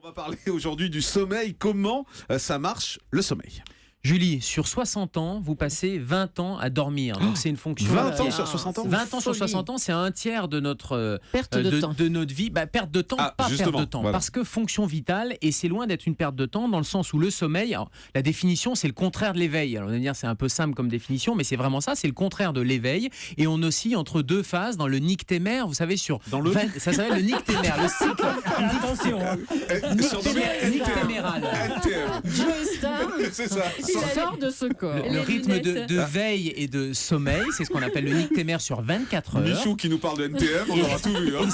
On va parler aujourd'hui du sommeil. Comment ça marche, le sommeil? Julie, sur 60 ans, vous passez 20 ans à dormir. Donc c'est une fonction. 20 ans sur 60 ans 20 ans sur 60 ans, c'est un tiers de notre Perte de temps. de notre vie. Perte de temps, pas justement, perte de temps. voilà. Parce que fonction vitale, et c'est loin d'être une perte de temps, dans le sens où le sommeil, alors, la définition, c'est le contraire de l'éveil. Alors on va dire c'est un peu simple comme définition, mais c'est vraiment ça, c'est le contraire de l'éveil. Et on oscille entre deux phases dans le nyctémère, vous savez, Dans le- ça s'appelle le nyctémère, le cycle. Attention, nyctéméral. Joe Star, C'est ça. il sort de ce corps. Le rythme de veille et de sommeil, c'est ce qu'on appelle le nyctémère sur 24 heures. Michou qui nous parle de NTM, on aura tout vu. Hein.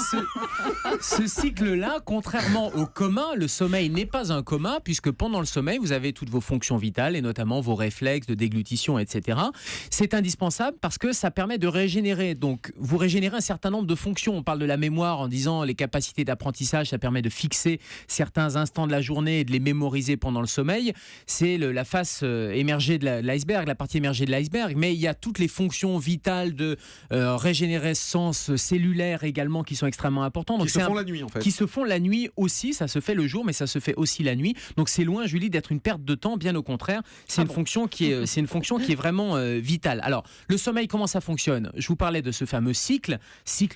Et ce cycle-là, contrairement au coma, le sommeil n'est pas un coma, puisque pendant le sommeil, vous avez toutes vos fonctions vitales, et notamment vos réflexes de déglutition, etc. C'est indispensable parce que ça permet de régénérer. Donc, vous régénérez un certain nombre de fonctions. On parle de la mémoire en disant les capacités d'apprentissage, ça permet de fixer certains instants de la journée et de les mémoriser pendant le sommeil. C'est la face émergée de l'iceberg, la partie émergée de l'iceberg, mais il y a toutes les fonctions vitales de régénérescence cellulaire également qui sont extrêmement importantes. Donc Qui se font la nuit en fait. qui se font la nuit aussi, ça se fait le jour, mais ça se fait aussi la nuit. Donc c'est loin, Julie, d'être une perte de temps, bien au contraire. C'est une fonction qui est vraiment vitale. Alors, le sommeil, comment ça fonctionne? Je vous parlais de ce fameux cycle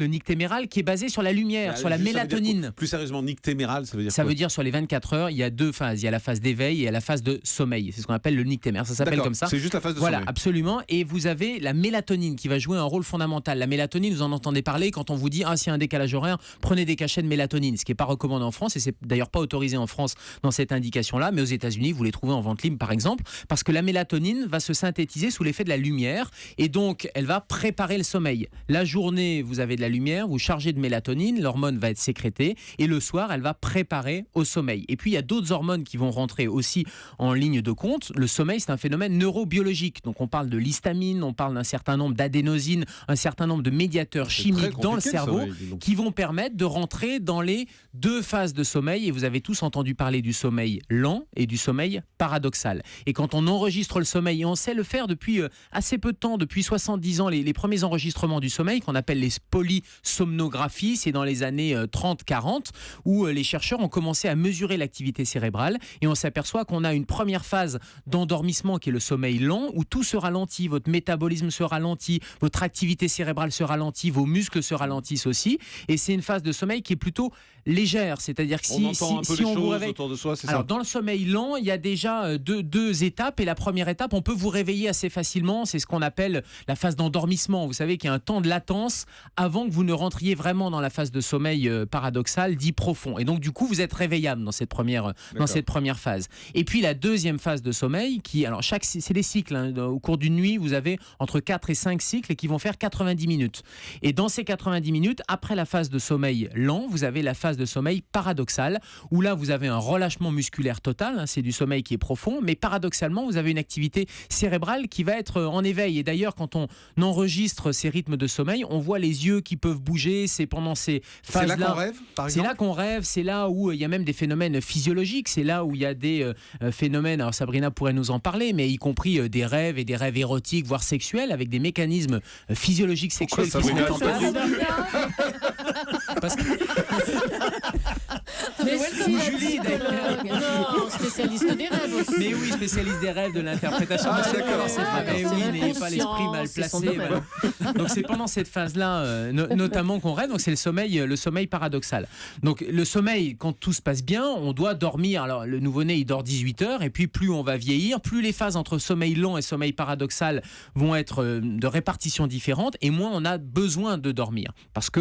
nyctéméral, qui est basé sur la lumière, sur la Juste, ça veut dire mélatonine. quoi? Plus sérieusement, nyctéméral, ça veut dire Ça quoi? veut dire sur les 24 heures, il y a deux phases. Il y a la phase d'éveil et il y a la phase de sommeil. C'est ce qu'on appelle le nyctémère. Ça s'appelle D'accord, comme ça. c'est juste la phase de Voilà, sommeil. absolument. Et vous avez la mélatonine qui va jouer un rôle fondamental. La mélatonine, vous en entendez parler quand on vous dit s'il y a un décalage horaire, prenez des cachets de mélatonine. Ce qui n'est pas recommandé en France et c'est d'ailleurs pas autorisé en France dans cette indication-là. Mais aux États-Unis, vous les trouvez en vente libre par exemple, parce que la mélatonine va se synthétiser sous l'effet de la lumière et donc elle va préparer le sommeil. La journée, vous avez de la lumière, vous chargez de mélatonine, l'hormone va être sécrétée et le soir, elle va préparer au sommeil. Et puis il y a d'autres hormones qui vont rentrer aussi en ligne de compte. Le sommeil, c'est un phénomène neurobiologique. Donc on parle de l'histamine, on parle d'un certain nombre d'adénosines, un certain nombre de médiateurs C'est chimiques très dans le compliqué, cerveau sommeil, dis donc. qui vont permettre de rentrer dans les deux phases de sommeil. Et vous avez tous entendu parler du sommeil lent et du sommeil paradoxal. Et quand on enregistre le sommeil, et on sait le faire depuis assez peu de temps, depuis 70 ans, les premiers enregistrements du sommeil qu'on appelle les polysomnographies, c'est dans les années 30-40, où les chercheurs ont commencé à mesurer l'activité cérébrale et on s'aperçoit qu'on a une première phase d'endormissement qui est le sommeil lent, où tout se ralentit, votre métabolisme se ralentit, votre activité cérébrale se ralentit, vos muscles se ralentissent aussi, et c'est une phase de sommeil qui est plutôt légère, c'est-à-dire que On entend un peu les on vous choses réveille... autour de soi, c'est Alors, ça? dans le sommeil lent, il y a déjà deux étapes. Et la première étape, on peut vous réveiller assez facilement. C'est ce qu'on appelle la phase d'endormissement. Vous savez qu'il y a un temps de latence avant que vous ne rentriez vraiment dans la phase de sommeil paradoxal, dit profond. Et donc, du coup, vous êtes réveillable dans cette première phase. Et puis, la deuxième phase de sommeil, alors c'est des cycles. Hein. Au cours d'une nuit, vous avez entre 4 et 5 cycles qui vont faire 90 minutes. Et dans ces 90 minutes, après la phase de sommeil lent, vous avez la phase de sommeil paradoxal, où là, vous avez un relâchement musculaire total, hein, c'est du sommeil qui est profond, mais paradoxalement, vous avez une activité cérébrale qui va être en éveil. Et d'ailleurs, quand on enregistre ces rythmes de sommeil, on voit les yeux qui peuvent bouger, c'est pendant ces phases-là. C'est là qu'on rêve, par C'est exemple? là qu'on rêve, c'est là où il y a même des phénomènes physiologiques, c'est là où il y a des phénomènes, alors Sabrina pourrait nous en parler, mais y compris des rêves et des rêves érotiques, voire sexuels, avec des mécanismes physiologiques sexuels qui se Sabrina, mettent en place. Parce que... Mais Ou Julie, d'ailleurs. Non, spécialiste des rêves aussi. Mais oui, spécialiste des rêves, de l'interprétation. Ah, C'est d'accord, c'est d'accord. vrai. Mais C'est oui, n'ayez pas l'esprit mal l'inconscient, c'est son placé. domaine. Voilà. Donc c'est pendant cette phase-là, notamment qu'on rêve. Donc c'est le sommeil paradoxal. Donc le sommeil, quand tout se passe bien, on doit dormir. Alors le nouveau-né, il dort 18 heures, et puis plus on va vieillir, plus les phases entre sommeil lent et sommeil paradoxal vont être de répartition différente, et moins on a besoin de dormir, parce que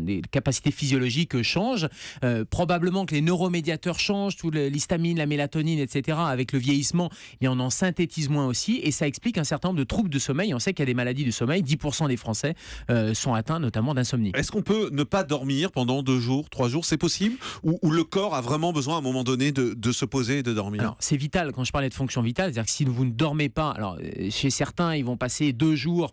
les capacités physiologiques changent. Probablement que les neuromédiateurs changent, tout l'histamine, la mélatonine, etc. Avec le vieillissement, eh bien, on en synthétise moins aussi, et ça explique un certain nombre de troubles de sommeil. On sait qu'il y a des maladies du sommeil, 10% des Français sont atteints notamment d'insomnie. Est-ce qu'on peut ne pas dormir pendant 2 jours, 3 jours? C'est possible? Ou le corps a vraiment besoin à un moment donné de se poser et de dormir? Alors, c'est vital, quand je parlais de fonction vitale, c'est-à-dire que si vous ne dormez pas, alors chez certains, ils vont passer 2 jours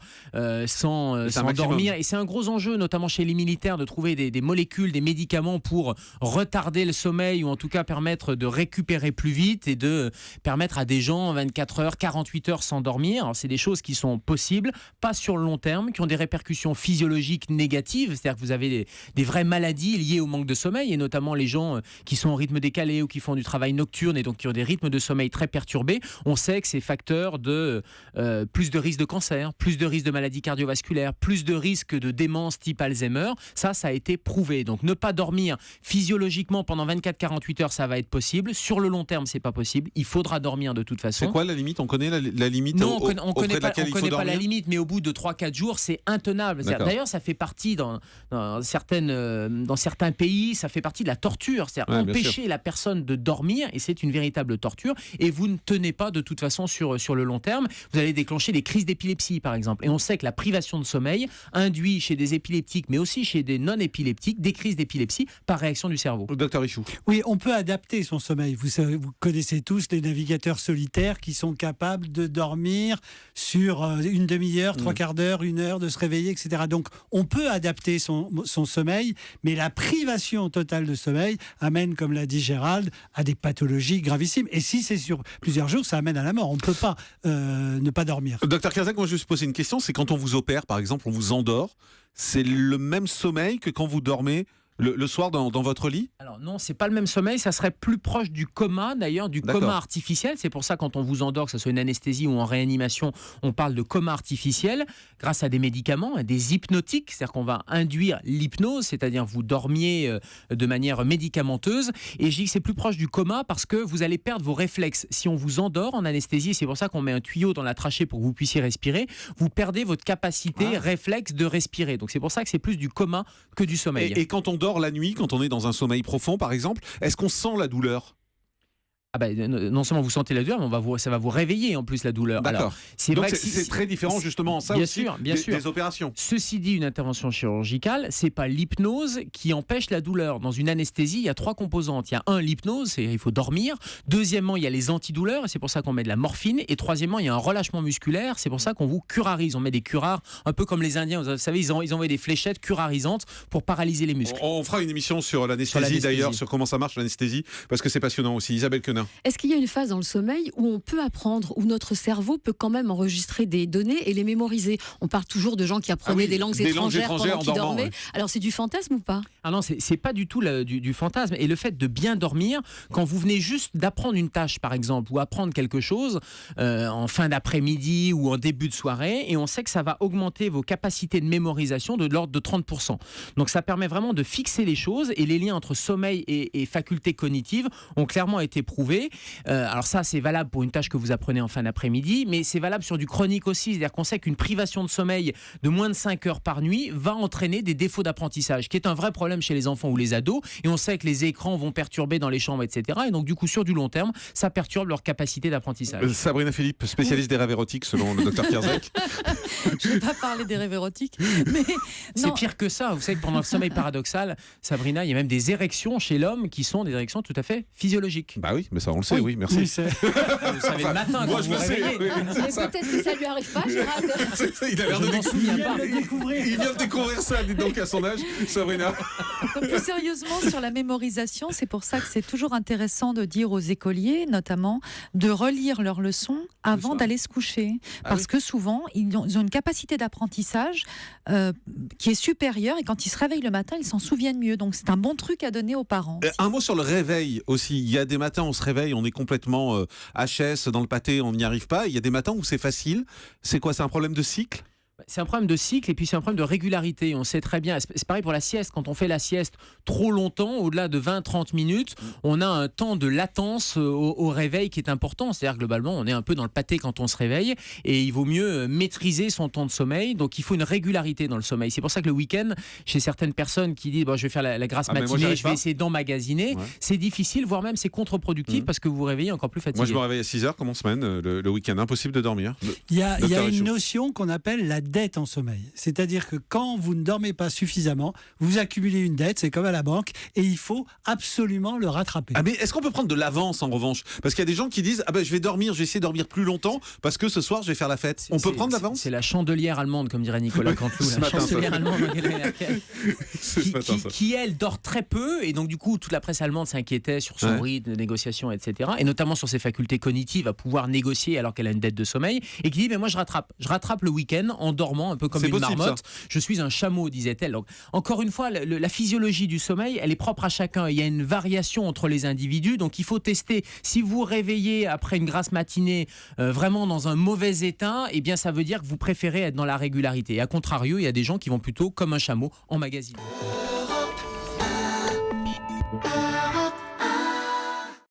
sans C'est un maximum. dormir, et c'est un gros enjeu, notamment chez les militaires, de trouver des molécules, des médicaments notamment pour retarder le sommeil ou en tout cas permettre de récupérer plus vite et de permettre à des gens 24 heures, 48 heures sans dormir. Alors, c'est des choses qui sont possibles, pas sur le long terme, qui ont des répercussions physiologiques négatives, c'est-à-dire que vous avez des vraies maladies liées au manque de sommeil et notamment les gens qui sont au rythme décalé ou qui font du travail nocturne et donc qui ont des rythmes de sommeil très perturbés. On sait que c'est facteur de plus de risques de cancer, plus de risques de maladies cardiovasculaires, plus de risques de démence type Alzheimer. Ça a été prouvé. Donc ne pas dormir physiologiquement pendant 24-48 heures, ça va être possible. Sur le long terme, c'est pas possible. Il faudra dormir de toute façon. C'est quoi la limite ? On connaît la limite non, on connaît pas, laquelle il faut pas dormir ? la limite, mais au bout de 3-4 jours, c'est intenable. D'ailleurs, ça fait partie dans certains pays, ça fait partie de la torture. C'est-à-dire empêcher la personne de dormir, et c'est une véritable torture. Et vous ne tenez pas de toute façon sur le long terme. Vous allez déclencher des crises d'épilepsie, par exemple. Et on sait que la privation de sommeil induit chez des épileptiques, mais aussi chez des non-épileptiques, des crises d'épilepsie par réaction du cerveau. Docteur Richoux. Oui, on peut adapter son sommeil. Vous connaissez tous les navigateurs solitaires qui sont capables de dormir sur une demi-heure, 3/4 d'heure, 1 heure, de se réveiller, etc. Donc, on peut adapter son sommeil, mais la privation totale de sommeil amène, comme l'a dit Gérald, à des pathologies gravissimes. Et si c'est sur plusieurs jours, ça amène à la mort. On ne peut pas ne pas dormir. Docteur Kierzek, moi je vais se poser une question, c'est quand on vous opère, par exemple, on vous endort, c'est le même sommeil que quand vous dormez le soir dans votre lit ? Alors non, c'est pas le même sommeil, ça serait plus proche du coma d'ailleurs, du coma artificiel. C'est pour ça quand on vous endort, que ce soit une anesthésie ou en réanimation, on parle de coma artificiel grâce à des médicaments, des hypnotiques, c'est-à-dire qu'on va induire l'hypnose, c'est-à-dire vous dormiez de manière médicamenteuse. Et je dis que c'est plus proche du coma parce que vous allez perdre vos réflexes. Si on vous endort en anesthésie, c'est pour ça qu'on met un tuyau dans la trachée pour que vous puissiez respirer, vous perdez votre capacité réflexe de respirer. Donc c'est pour ça que c'est plus du coma que du sommeil. Et quand on dort la nuit, quand on est dans un sommeil profond par exemple, est-ce qu'on sent la douleur ? Non seulement vous sentez la douleur, mais ça va vous réveiller en plus la douleur. D'accord. Alors, c'est donc vrai que c'est très différent justement ça bien aussi sûr, bien sûr. des opérations. Ceci dit, une intervention chirurgicale, c'est pas l'hypnose qui empêche la douleur. Dans une anesthésie, il y a 3 composantes. Il y a l'hypnose, il faut dormir. Deuxièmement, il y a les antidouleurs, et c'est pour ça qu'on met de la morphine. Et troisièmement, il y a un relâchement musculaire, c'est pour ça qu'on vous curarise. On met des curares, un peu comme les Indiens. Vous savez, ils envoient des fléchettes curarisantes pour paralyser les muscles. On fera une émission sur l'anesthésie d'ailleurs, sur comment ça marche l'anesthésie, parce que c'est passionnant aussi. Isabelle Quenin. Est-ce qu'il y a une phase dans le sommeil où on peut apprendre, où notre cerveau peut quand même enregistrer des données et les mémoriser ? On parle toujours de gens qui apprenaient des langues étrangères pendant qu'ils dormaient. Ouais. Alors c'est du fantasme ou pas ? Ah non, c'est pas du tout du fantasme. Et le fait de bien dormir, quand vous venez juste d'apprendre une tâche par exemple, ou apprendre quelque chose en fin d'après-midi ou en début de soirée, et on sait que ça va augmenter vos capacités de mémorisation de l'ordre de 30%. Donc ça permet vraiment de fixer les choses, et les liens entre sommeil et facultés cognitives ont clairement été prouvés. Alors ça, c'est valable pour une tâche que vous apprenez en fin d'après-midi, mais c'est valable sur du chronique aussi. C'est-à-dire qu'on sait qu'une privation de sommeil de moins de 5 heures par nuit va entraîner des défauts d'apprentissage, qui est un vrai problème chez les enfants ou les ados. Et on sait que les écrans vont perturber dans les chambres, etc. Et donc du coup, sur du long terme, ça perturbe leur capacité d'apprentissage. Sabrina Philippe, spécialiste des rêves érotiques selon le docteur Kierzek. Je ne vais pas parler des rêves érotiques, mais c'est pire que ça. Vous savez que pendant le sommeil paradoxal, Sabrina, il y a même des érections chez l'homme qui sont des érections tout à fait physiologiques. Bah oui, mais ça on le sait, oui, merci. Vous savez le matin quand vous vous réveillez. Mais peut-être que ça lui arrive pas, Gérald. Il a l'air Je m'en souviens pas. Il vient de découvrir ça, dites donc à son âge, Sabrina. plus sérieusement sur la mémorisation, c'est pour ça que c'est toujours intéressant de dire aux écoliers, notamment, de relire leurs leçons avant d'aller se coucher. Parce que souvent, ils ont une capacité d'apprentissage qui est supérieure, et quand ils se réveillent le matin, ils s'en souviennent mieux. Donc c'est un bon truc à donner aux parents. Un mot sur le réveil aussi. Il y a des matins où on se réveille, on est complètement HS dans le pâté, on n'y arrive pas. Il y a des matins où c'est facile. C'est quoi ? C'est un problème de cycle ? C'est un problème de cycle et puis c'est un problème de régularité. On sait très bien, c'est pareil pour la sieste. Quand on fait la sieste trop longtemps, au-delà de 20-30 minutes, on a un temps de latence au réveil qui est important. C'est-à-dire globalement, on est un peu dans le pâté quand on se réveille et il vaut mieux maîtriser son temps de sommeil. Donc il faut une régularité dans le sommeil. C'est pour ça que le week-end, chez certaines personnes qui disent je vais faire la grasse matinée, je vais essayer d'emmagasiner, c'est difficile, voire même c'est contre-productif parce que vous vous réveillez encore plus fatigué. Moi je me réveille à 6h comme en semaine, le week-end, impossible de dormir. Il y a une notion qu'on appelle la dette en sommeil. C'est-à-dire que quand vous ne dormez pas suffisamment, vous accumulez une dette, c'est comme à la banque, et il faut absolument le rattraper. Ah mais est-ce qu'on peut prendre de l'avance en revanche? Parce qu'il y a des gens qui disent je vais essayer de dormir plus longtemps parce que ce soir je vais faire la fête. On peut prendre de l'avance? C'est la chandelière allemande, comme dirait Nicolas Canteloup. La chancelière allemande Angela Merkel, qui elle dort très peu, et donc du coup toute la presse allemande s'inquiétait sur son rythme de négociation, etc. Et notamment sur ses facultés cognitives à pouvoir négocier alors qu'elle a une dette de sommeil, et qui dit mais moi je rattrape le week-end en dormant un peu comme une marmotte. Je suis un chameau, disait-elle. Donc encore une fois, la physiologie du sommeil, elle est propre à chacun. Il y a une variation entre les individus, donc il faut tester. Si vous réveillez après une grasse matinée vraiment dans un mauvais état, eh bien ça veut dire que vous préférez être dans la régularité. Et à contrario, il y a des gens qui vont plutôt comme un chameau emmagasiner.